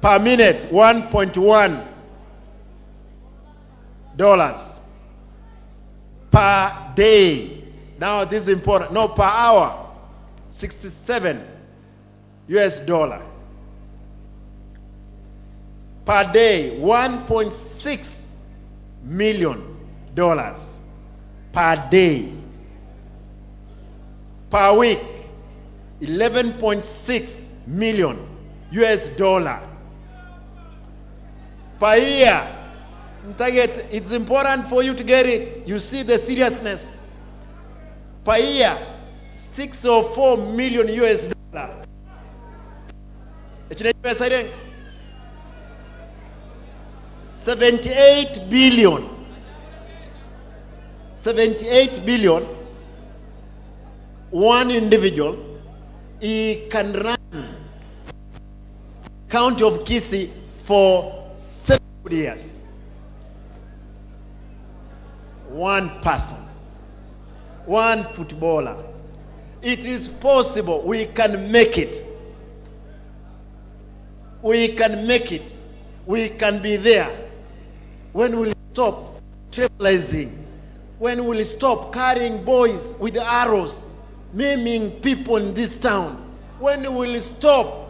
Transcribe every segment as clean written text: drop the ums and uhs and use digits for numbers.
Per minute, $1.1. Per day. Now this is important. No, per hour, $67. Per day, $1.6 million per day. Per week, $11.6 million. Per year, it's important for you to get it. You see the seriousness. Per year, $604 million. $78 billion. One individual, he can run county of Kisii for 7 years. One person, one footballer. It is possible. We can make it. We can make it. We can be there. When will we stop tribalizing? When will we stop carrying boys with arrows, maiming people in this town? When will we stop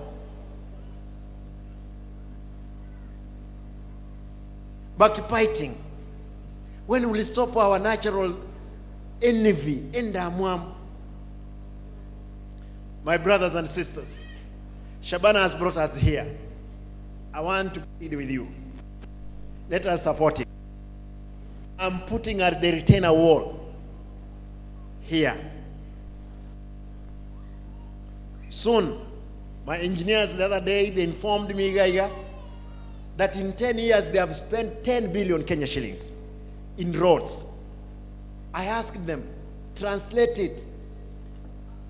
backbiting? When will we stop our natural envy in Damwam? My brothers and sisters, Shabana has brought us here. I want to plead with you. Let us support him. I'm putting the retainer wall here. Soon, my engineers the other day, they informed me that in 10 years they have spent 10 billion Kenya shillings in roads. I asked them, translate it.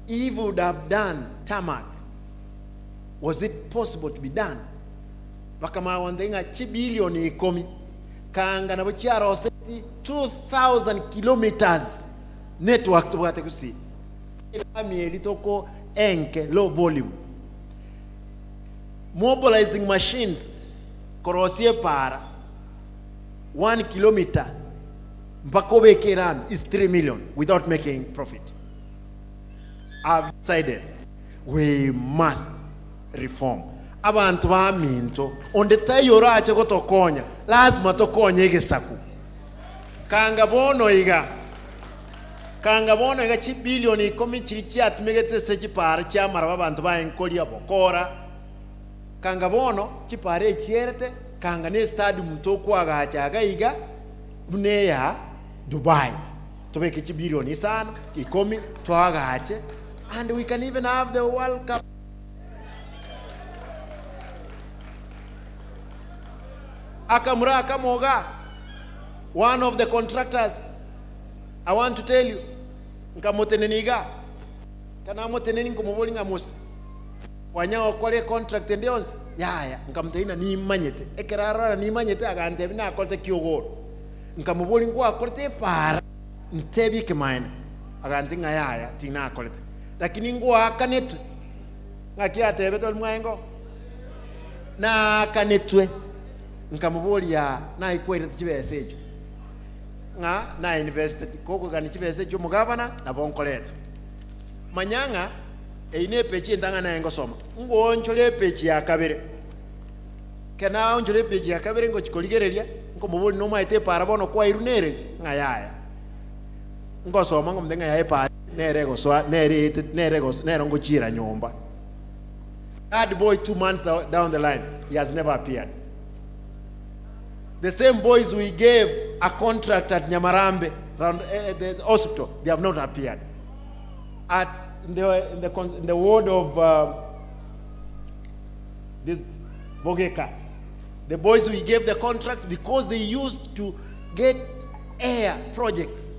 If we would have done tarmac, was it possible to be done? Wakama wandenga chibilioni ikomi kanga na buchara oseti 2,000 kilometers network to Kisii. Ilami elitoko enke low volume. Mobilizing machines korosie para 1 kilometer mpakobe keran is 3 million without making profit. I've decided we must reform. Abantu baminto onde tayora ache gotokonya lazima tokonye gesaku kanga bono iga chibilioni ikomi chiri chatumegete se chipara chamara babantu baenkolia bokora kanga bono chipare echierete kanga ne stadium tokwaga achaga iga buneya Dubai tobeke chibilioni sana ikomi twaga ache, and we can even have the World Cup. Akamura Akamoga, one of the contractors, I want to tell you, nkamoteneniga, kana moteneni nkomobolinga musi, wanyawo kole contract ndionzi, yaya, nkamteina ni manyete, ekerara ni manyete agante bina akolte kiogoro, nkamobolingwa akolte para, ntebi kemaina, agante nga yaya, tina akolte, lakini ngwa akanetu, ngakia tebe tol mwaengo, na akanetwe, nkamubolia na ikwere chibese ejo nga na university koko gani chibese ejo mugabana na bonkoleta manyanga eine pechi ndanga na engosoma ngonchole pechi ya kabere kana onchole pechi ya kabere ngo chikoligereria ngo muboli no maite para bono kwa irunere nga yaya ngosoma ngo mdenga yae pa nere go so nere ngo chira nyomba. That boy 2 months down the line, he has never appeared. The same boys we gave a contract at Nyamarambe, around the hospital, they have not appeared. In the ward of this Bogeka, the boys we gave the contract because they used to get air projects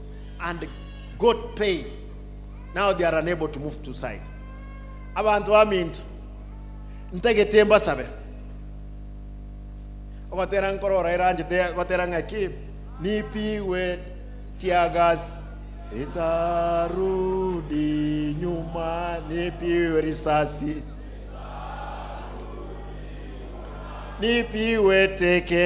and got paid. Now they are unable to move to site. Abantu aminto ntegetemba sabe obaterang korora iranje baterang aki nipi we tiagas itarudi nyuma nipi we risasi nipiwe teke.